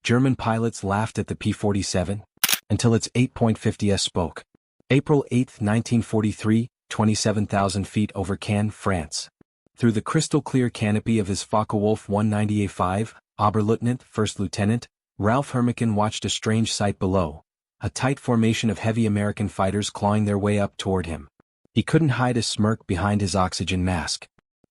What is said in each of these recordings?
German pilots laughed at the P-47 until its 8.50s spoke. April 8, 1943, 27,000 feet over Cannes, France. Through the crystal-clear canopy of his Focke-Wulf 190A5, Oberleutnant, First Lieutenant, Ralph Hermican watched a strange sight below, a tight formation of heavy American fighters clawing their way up toward him. He couldn't hide a smirk behind his oxygen mask.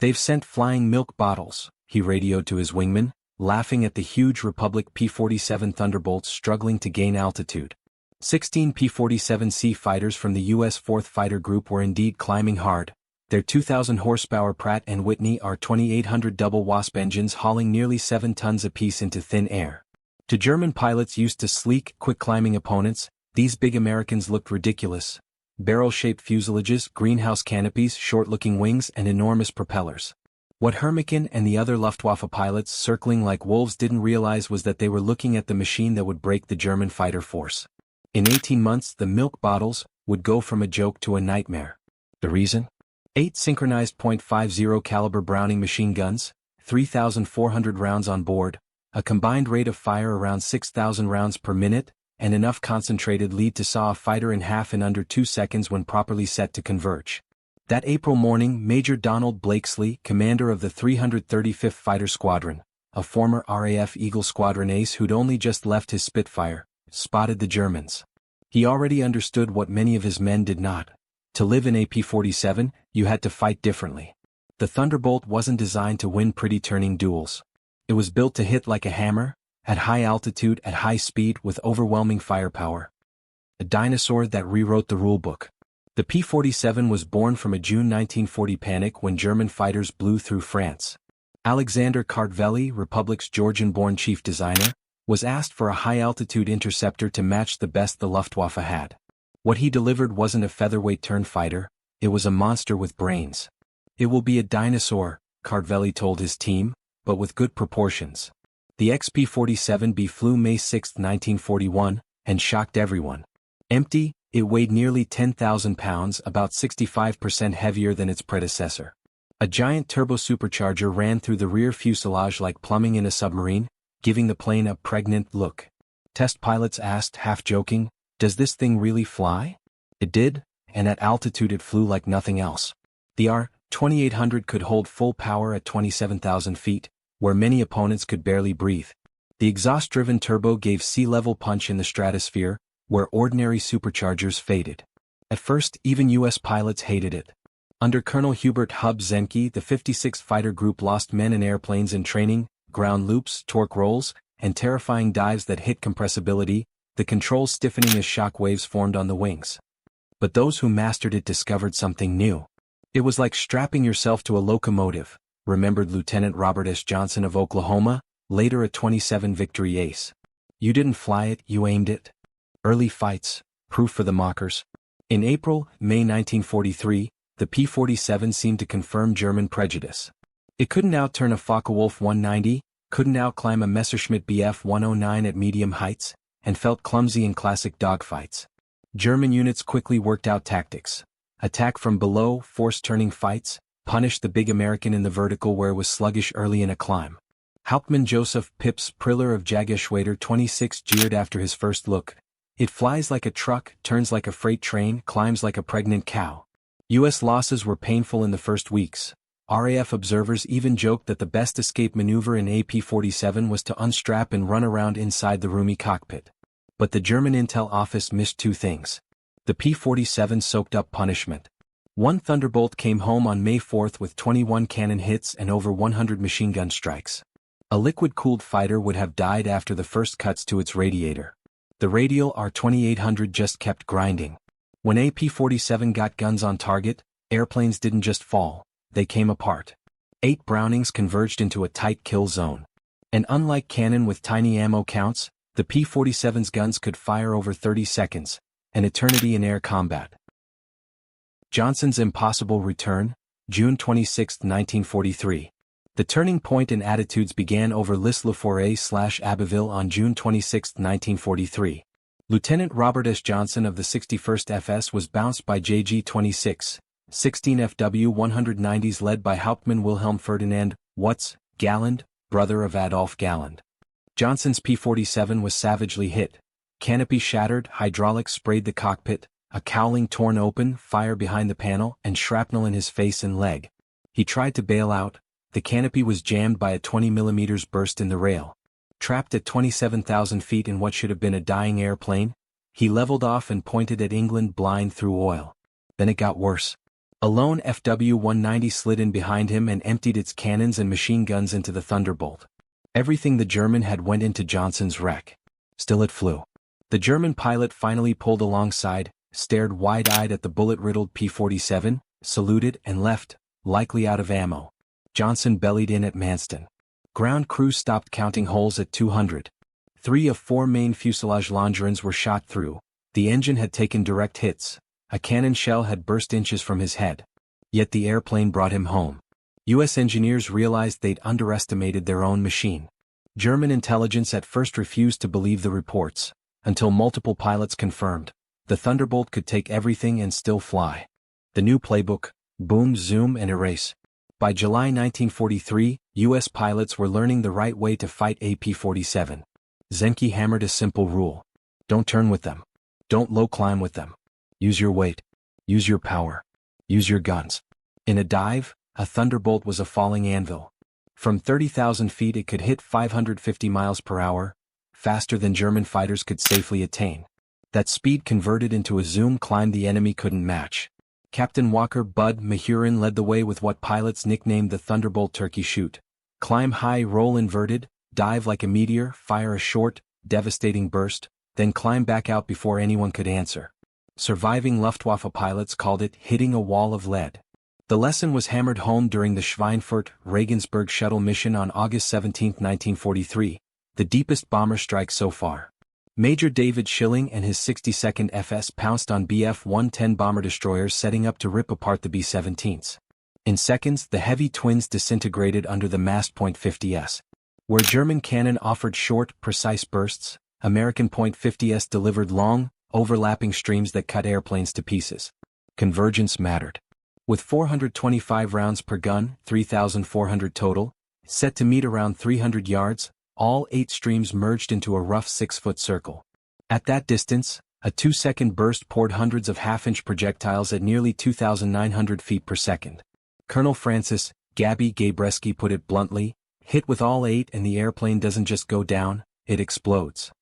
"They've sent flying milk bottles," he radioed to his wingman, laughing at the huge Republic P-47 Thunderbolts struggling to gain altitude. 16 P-47C fighters from the U.S. 4th Fighter Group were indeed climbing hard, their 2,000 horsepower Pratt & Whitney R-2800 double Wasp engines hauling nearly 7 tons apiece into thin air. To German pilots used to sleek, quick-climbing opponents, these big Americans looked ridiculous. Barrel-shaped fuselages, greenhouse canopies, short-looking wings, and enormous propellers. What Hermican and the other Luftwaffe pilots circling like wolves didn't realize was that they were looking at the machine that would break the German fighter force. In 18 months, the milk bottles would go from a joke to a nightmare. The reason? 8 synchronized .50 caliber Browning machine guns, 3,400 rounds on board, a combined rate of fire around 6,000 rounds per minute, and enough concentrated lead to saw a fighter in half in under 2 seconds when properly set to converge. That April morning, Major Donald Blakesley, commander of the 335th Fighter Squadron, a former RAF Eagle Squadron ace who'd only just left his Spitfire, spotted the Germans. He already understood what many of his men did not. To live in a P-47, you had to fight differently. The Thunderbolt wasn't designed to win pretty turning duels. It was built to hit like a hammer, at high altitude, at high speed, with overwhelming firepower. A dinosaur that rewrote the rulebook. The P-47 was born from a June 1940 panic when German fighters blew through France. Alexander Kartveli, Republic's Georgian-born chief designer, was asked for a high-altitude interceptor to match the best the Luftwaffe had. What he delivered wasn't a featherweight-turned fighter, it was a monster with brains. "It will be a dinosaur," Kartveli told his team, "but with good proportions." The XP-47B flew May 6, 1941, and shocked everyone. Empty, it weighed nearly 10,000 pounds, about 65% heavier than its predecessor. A giant turbo-supercharger ran through the rear fuselage like plumbing in a submarine, giving the plane a pregnant look. Test pilots asked, half-joking, "Does this thing really fly?" It did, and at altitude it flew like nothing else. The R-2800 could hold full power at 27,000 feet, where many opponents could barely breathe. The exhaust-driven turbo gave sea-level punch in the stratosphere, where ordinary superchargers faded. At first, even U.S. pilots hated it. Under Colonel Hubert "Hub" Zenke, the 56th Fighter Group lost men and airplanes in training, ground loops, torque rolls, and terrifying dives that hit compressibility, the controls stiffening as shock waves formed on the wings. But those who mastered it discovered something new. It was like strapping yourself to a locomotive, remembered Lieutenant Robert S. Johnson of Oklahoma, later a 27 victory ace. You didn't fly it, you aimed it. Early fights, proof for the mockers. In April, May 1943, the P-47 seemed to confirm German prejudice. It couldn't outturn a Focke-Wulf 190, couldn't outclimb a Messerschmitt Bf 109 at medium heights, and felt clumsy in classic dogfights. German units quickly worked out tactics. Attack from below, forced turning fights, punished the big American in the vertical where it was sluggish early in a climb. Hauptmann Joseph Pips Priller of Jagerschwader 26 jeered after his first look. "It flies like a truck, turns like a freight train, climbs like a pregnant cow." U.S. losses were painful in the first weeks. RAF observers even joked that the best escape maneuver in a P-47 was to unstrap and run around inside the roomy cockpit. But the German intel office missed two things. The P-47 soaked up punishment. One Thunderbolt came home on May 4 with 21 cannon hits and over 100 machine gun strikes. A liquid-cooled fighter would have died after the first cuts to its radiator. The radial R-2800 just kept grinding. When a P-47 got guns on target, airplanes didn't just fall, they came apart. 8 Brownings converged into a tight kill zone. And unlike cannon with tiny ammo counts, the P-47's guns could fire over 30 seconds, an eternity in air combat. Johnson's impossible return, June 26, 1943. The turning point in attitudes began over L'Isle-la-Forêt/Abbeville on June 26, 1943. Lieutenant Robert S. Johnson of the 61st FS was bounced by JG-26, 16 FW-190s led by Hauptmann Wilhelm Ferdinand Watz Galland, brother of Adolf Galland. Johnson's P-47 was savagely hit. Canopy shattered, hydraulics sprayed the cockpit, a cowling torn open, fire behind the panel, and shrapnel in his face and leg. He tried to bail out. The canopy was jammed by a 20mm burst in the rail. Trapped at 27,000 feet in what should have been a dying airplane, he leveled off and pointed at England blind through oil. Then it got worse. A lone FW-190 slid in behind him and emptied its cannons and machine guns into the Thunderbolt. Everything the German had went into Johnson's wreck. Still it flew. The German pilot finally pulled alongside, stared wide-eyed at the bullet-riddled P-47, saluted and left, likely out of ammo. Johnson bellied in at Manston. Ground crews stopped counting holes at 200. 3 of 4 main fuselage longerons were shot through. The engine had taken direct hits. A cannon shell had burst inches from his head. Yet the airplane brought him home. U.S. engineers realized they'd underestimated their own machine. German intelligence at first refused to believe the reports, until multiple pilots confirmed the Thunderbolt could take everything and still fly. The new playbook: boom, zoom, and erase. By July 1943, U.S. pilots were learning the right way to fight a P-47. Zenke hammered a simple rule: don't turn with them. Don't low climb with them. Use your weight. Use your power. Use your guns. In a dive, a Thunderbolt was a falling anvil. From 30,000 feet it could hit 550 miles per hour, faster than German fighters could safely attain. That speed converted into a zoom climb the enemy couldn't match. Captain Walker Bud Mahurin led the way with what pilots nicknamed the Thunderbolt turkey shoot. Climb high, roll inverted, dive like a meteor, fire a short, devastating burst, then climb back out before anyone could answer. Surviving Luftwaffe pilots called it hitting a wall of lead. The lesson was hammered home during the Schweinfurt-Regensburg shuttle mission on August 17, 1943, the deepest bomber strike so far. Major David Schilling and his 62nd FS pounced on Bf-110 bomber destroyers setting up to rip apart the B-17s. In seconds, the heavy twins disintegrated under the mast .50s. Where German cannon offered short, precise bursts, American .50s delivered long, overlapping streams that cut airplanes to pieces. Convergence mattered. With 425 rounds per gun, 3,400 total, set to meet around 300 yards, all 8 streams merged into a rough 6-foot circle. At that distance, a 2-second burst poured hundreds of half-inch projectiles at nearly 2,900 feet per second. Colonel Francis Gabby Gabreski put it bluntly: hit with all 8 and the airplane doesn't just go down, it explodes.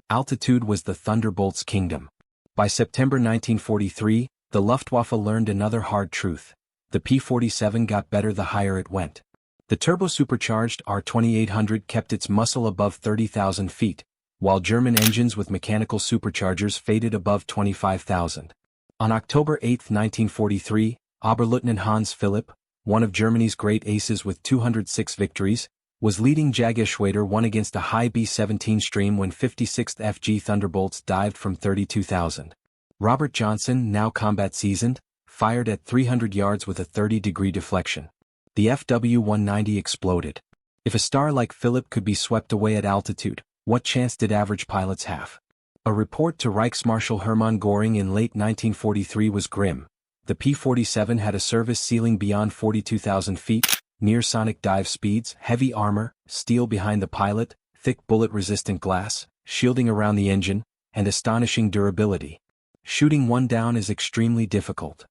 Altitude was the Thunderbolt's kingdom. By September 1943, the Luftwaffe learned another hard truth: the P-47 got better the higher it went. The turbo-supercharged R-2800 kept its muscle above 30,000 feet, while German engines with mechanical superchargers faded above 25,000. On October 8, 1943, Oberleutnant Hans Philipp, one of Germany's great aces with 206 victories, was leading Jagerschwader 1 against a high B-17 stream when 56th FG Thunderbolts dived from 32,000. Robert Johnson, now combat-seasoned, fired at 300 yards with a 30-degree deflection. The FW-190 exploded. If a star like Philipp could be swept away at altitude, what chance did average pilots have? A report to Reichsmarschall Hermann Göring in late 1943 was grim. The P-47 had a service ceiling beyond 42,000 feet, near-sonic dive speeds, heavy armor, steel behind the pilot, thick bullet-resistant glass, shielding around the engine, and astonishing durability. Shooting one down is extremely difficult.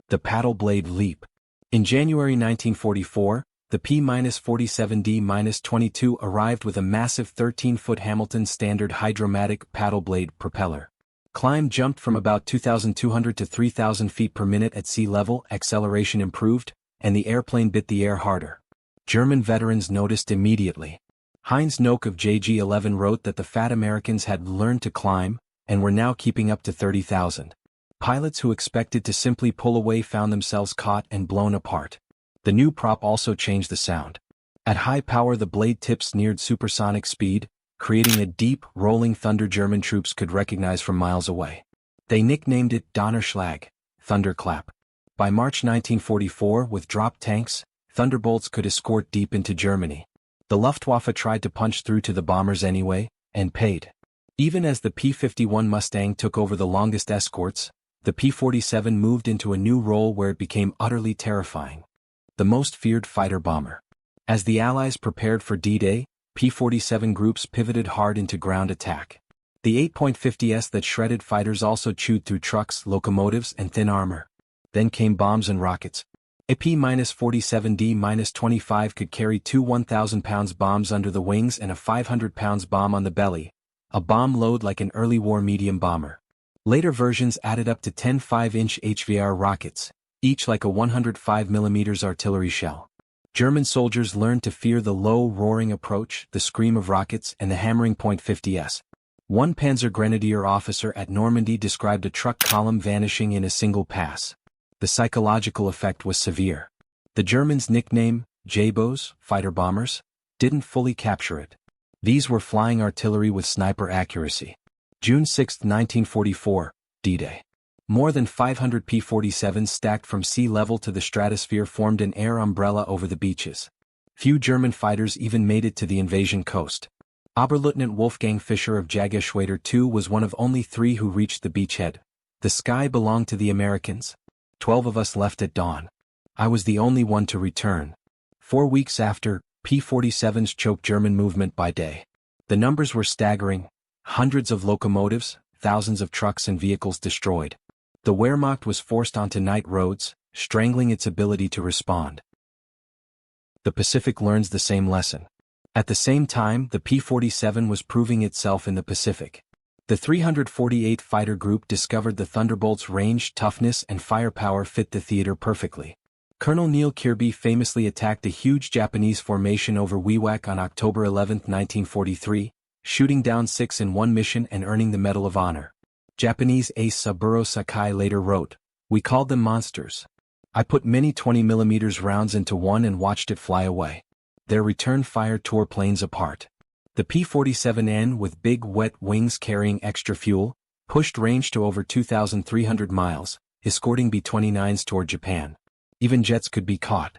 The paddle blade leap. In January 1944, the P-47D-22 arrived with a massive 13-foot Hamilton Standard hydromatic paddle blade propeller. Climb jumped from about 2,200 to 3,000 feet per minute at sea level, acceleration improved, and the airplane bit the air harder. German veterans noticed immediately. Heinz Nock of JG-11 wrote that the fat Americans had learned to climb, and were now keeping up to 30,000. Pilots who expected to simply pull away found themselves caught and blown apart. The new prop also changed the sound. At high power the blade tips neared supersonic speed, creating a deep, rolling thunder German troops could recognize from miles away. They nicknamed it Donnerschlag, thunderclap. By March 1944, with dropped tanks, Thunderbolts could escort deep into Germany. The Luftwaffe tried to punch through to the bombers anyway, and paid. Even as the P-51 Mustang took over the longest escorts, the P-47 moved into a new role where it became utterly terrifying. The most feared fighter bomber. As the Allies prepared for D-Day, P-47 groups pivoted hard into ground attack. The 8.50s that shredded fighters also chewed through trucks, locomotives, and thin armor. Then came bombs and rockets. A P-47D-25 could carry two 1,000-pound bombs under the wings and a 500-pound bomb on the belly, a bomb load like an early war medium bomber. Later versions added up to 10 5-inch HVR rockets, each like a 105mm artillery shell. German soldiers learned to fear the low, roaring approach, the scream of rockets, and the hammering .50s. One Panzer Grenadier officer at Normandy described a truck column vanishing in a single pass. The psychological effect was severe. The Germans' nickname, J-bows, fighter bombers, didn't fully capture it. These were flying artillery with sniper accuracy. June 6, 1944, D-Day. More than 500 P-47s stacked from sea level to the stratosphere formed an air umbrella over the beaches. Few German fighters even made it to the invasion coast. Oberleutnant Wolfgang Fischer of Jagdgeschwader II was one of only 3 who reached the beachhead. The sky belonged to the Americans. 12 of us left at dawn. I was the only one to return. 4 weeks after, P-47s choked German movement by day. The numbers were staggering: hundreds of locomotives, thousands of trucks and vehicles destroyed. The Wehrmacht was forced onto night roads, strangling its ability to respond. The Pacific learns the same lesson. At the same time, the P-47 was proving itself in the Pacific. The 348 Fighter Group discovered the Thunderbolt's range, toughness, and firepower fit the theater perfectly. Colonel Neil Kirby famously attacked a huge Japanese formation over Wewak on October 11, 1943, shooting down 6 in one mission and earning the Medal of Honor. Japanese ace Saburo Sakai later wrote, "We called them monsters. I put many 20mm rounds into one and watched it fly away. Their return fire tore planes apart." The P-47N, with big wet wings carrying extra fuel, pushed range to over 2,300 miles, escorting B-29s toward Japan. Even jets could be caught.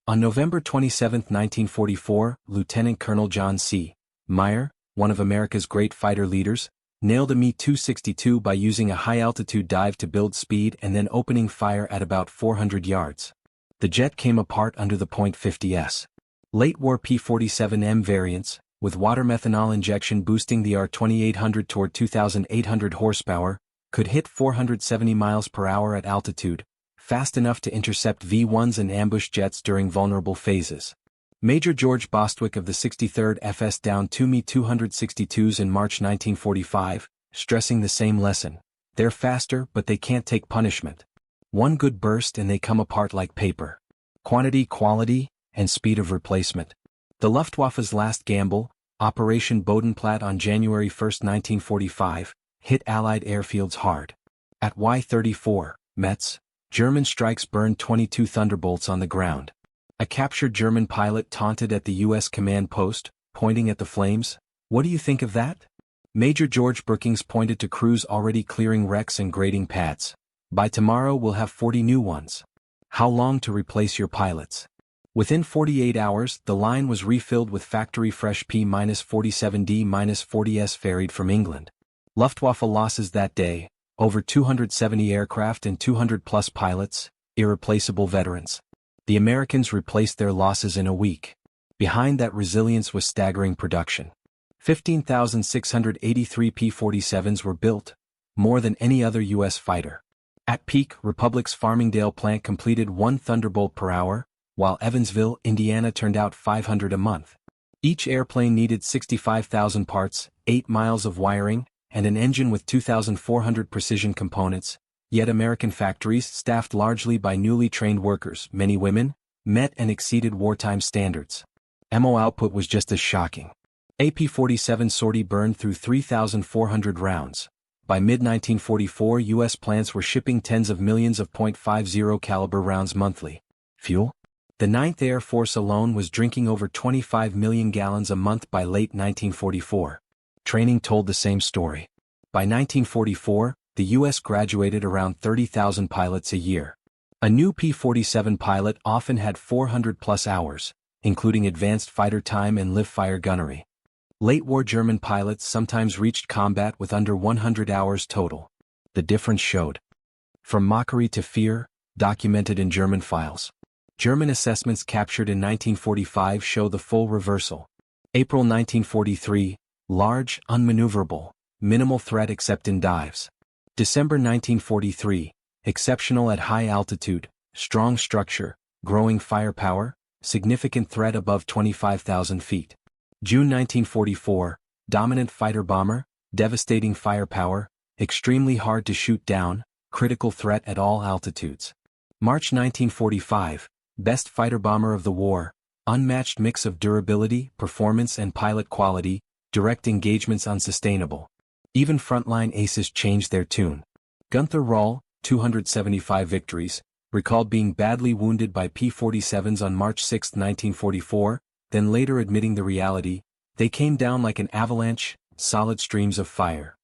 On November 27, 1944, Lieutenant Colonel John C. Meyer, one of America's great fighter leaders, nailed a Me-262 by using a high-altitude dive to build speed and then opening fire at about 400 yards. The jet came apart under the .50s. Late-war P-47M variants, with water methanol injection boosting the R-2800 toward 2,800 horsepower, could hit 470 miles per hour at altitude, fast enough to intercept V-1s and ambush jets during vulnerable phases. Major George Bostwick of the 63rd FS downed 2 Me-262s in March 1945, stressing the same lesson. They're faster, but they can't take punishment. One good burst and they come apart like paper. Quantity, quality, and speed of replacement. The Luftwaffe's last gamble, Operation Bodenplatte on January 1, 1945, hit Allied airfields hard. At Y-34, Metz, German strikes burned 22 Thunderbolts on the ground. A captured German pilot taunted at the U.S. command post, pointing at the flames. "What do you think of that?" Major George Brookings pointed to crews already clearing wrecks and grading pads. "By tomorrow we'll have 40 new ones. How long to replace your pilots?" Within 48 hours, the line was refilled with factory-fresh P-47D-40s ferried from England. Luftwaffe losses that day: over 270 aircraft and 200-plus pilots, irreplaceable veterans. The Americans replaced their losses in a week. Behind that resilience was staggering production. 15,683 P-47s were built, more than any other U.S. fighter. At peak, Republic's Farmingdale plant completed 1 Thunderbolt per hour, while Evansville, Indiana turned out 500 a month. Each airplane needed 65,000 parts, 8 miles of wiring, and an engine with 2,400 precision components, yet American factories, staffed largely by newly trained workers, many women, met and exceeded wartime standards. Ammo output was just as shocking. A P-47 sortie burned through 3,400 rounds. By mid-1944, U.S. plants were shipping tens of millions of .50 caliber rounds monthly. Fuel? The 9th Air Force alone was drinking over 25 million gallons a month by late 1944. Training told the same story. By 1944, the U.S. graduated around 30,000 pilots a year. A new P-47 pilot often had 400-plus hours, including advanced fighter time and live-fire gunnery. Late-war German pilots sometimes reached combat with under 100 hours total. The difference showed. From mockery to fear, documented in German files. German assessments captured in 1945 show the full reversal. April 1943, large, unmaneuverable, minimal threat except in dives. December 1943, exceptional at high altitude, strong structure, growing firepower, significant threat above 25,000 feet. June 1944, dominant fighter bomber, devastating firepower, extremely hard to shoot down, critical threat at all altitudes. March 1945, best fighter bomber of the war, unmatched mix of durability, performance and pilot quality, direct engagements unsustainable. Even frontline aces changed their tune. Gunther Rall, 275 victories, recalled being badly wounded by P-47s on March 6, 1944, then later admitting the reality, they came down like an avalanche, solid streams of fire.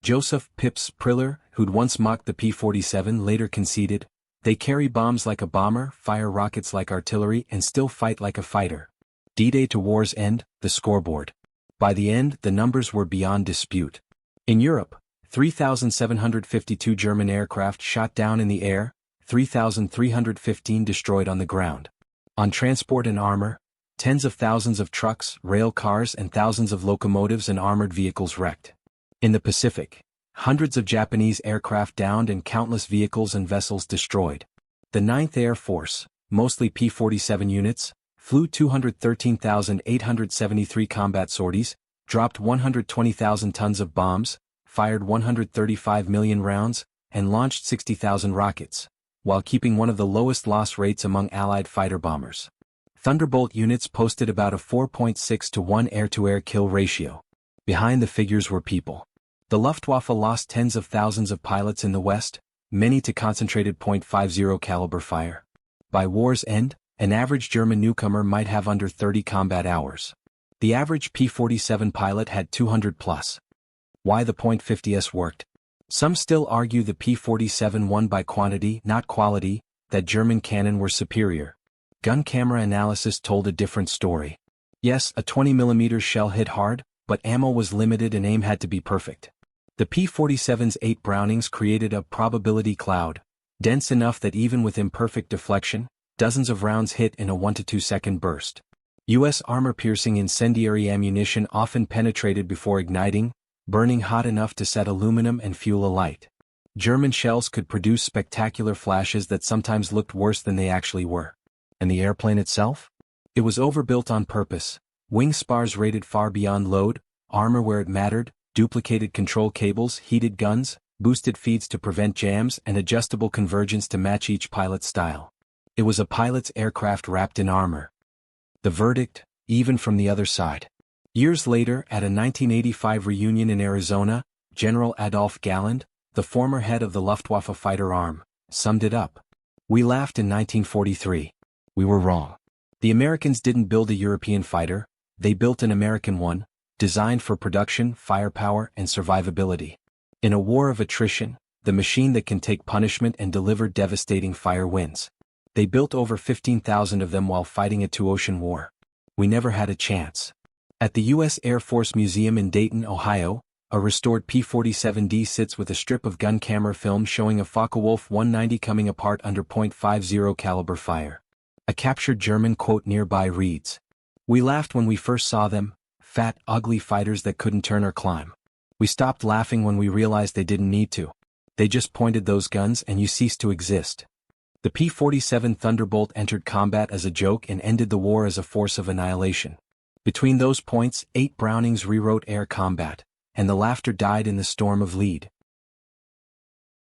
Joseph Pips Priller, who'd once mocked the P-47, later conceded, they carry bombs like a bomber, fire rockets like artillery and still fight like a fighter. D-Day to war's end, the scoreboard. By the end, the numbers were beyond dispute. In Europe, 3,752 German aircraft shot down in the air, 3,315 destroyed on the ground. On transport and armor, tens of thousands of trucks, rail cars and thousands of locomotives and armored vehicles wrecked. In the Pacific, hundreds of Japanese aircraft downed and countless vehicles and vessels destroyed. The 9th Air Force, mostly P-47 units, flew 213,873 combat sorties, dropped 120,000 tons of bombs, fired 135 million rounds, and launched 60,000 rockets, while keeping one of the lowest loss rates among Allied fighter bombers. Thunderbolt units posted about a 4.6 to 1 air-to-air kill ratio. Behind the figures were people. The Luftwaffe lost tens of thousands of pilots in the West, many to concentrated .50 caliber fire. By war's end, an average German newcomer might have under 30 combat hours. The average P-47 pilot had 200 plus. Why the .50s worked? Some still argue the P-47 won by quantity, not quality, that German cannon were superior. Gun camera analysis told a different story. Yes, a 20mm shell hit hard, but ammo was limited and aim had to be perfect. The P-47's 8 Brownings created a probability cloud, dense enough that even with imperfect deflection, dozens of rounds hit in a 1 to 2 second burst. U.S. armor-piercing incendiary ammunition often penetrated before igniting, burning hot enough to set aluminum and fuel alight. German shells could produce spectacular flashes that sometimes looked worse than they actually were. And the airplane itself? It was overbuilt on purpose, wing spars rated far beyond load, armor where it mattered, duplicated control cables, heated guns, boosted feeds to prevent jams and adjustable convergence to match each pilot's style. It was a pilot's aircraft wrapped in armor. The verdict, even from the other side. Years later, at a 1985 reunion in Arizona, General Adolf Galland, the former head of the Luftwaffe fighter arm, summed it up. We laughed in 1943. We were wrong. The Americans didn't build a European fighter, they built an American one, designed for production, firepower, and survivability. In a war of attrition, the machine that can take punishment and deliver devastating fire wins. They built over 15,000 of them while fighting a two-ocean war. We never had a chance. At the U.S. Air Force Museum in Dayton, Ohio, a restored P-47D sits with a strip of gun camera film showing a Focke-Wulf 190 coming apart under .50 caliber fire. A captured German quote nearby reads, "We laughed when we first saw them, fat, ugly fighters that couldn't turn or climb. We stopped laughing when we realized they didn't need to. They just pointed those guns and you ceased to exist." The P-47 Thunderbolt entered combat as a joke and ended the war as a force of annihilation. Between those points, 8 Brownings rewrote air combat, and the laughter died in the storm of lead.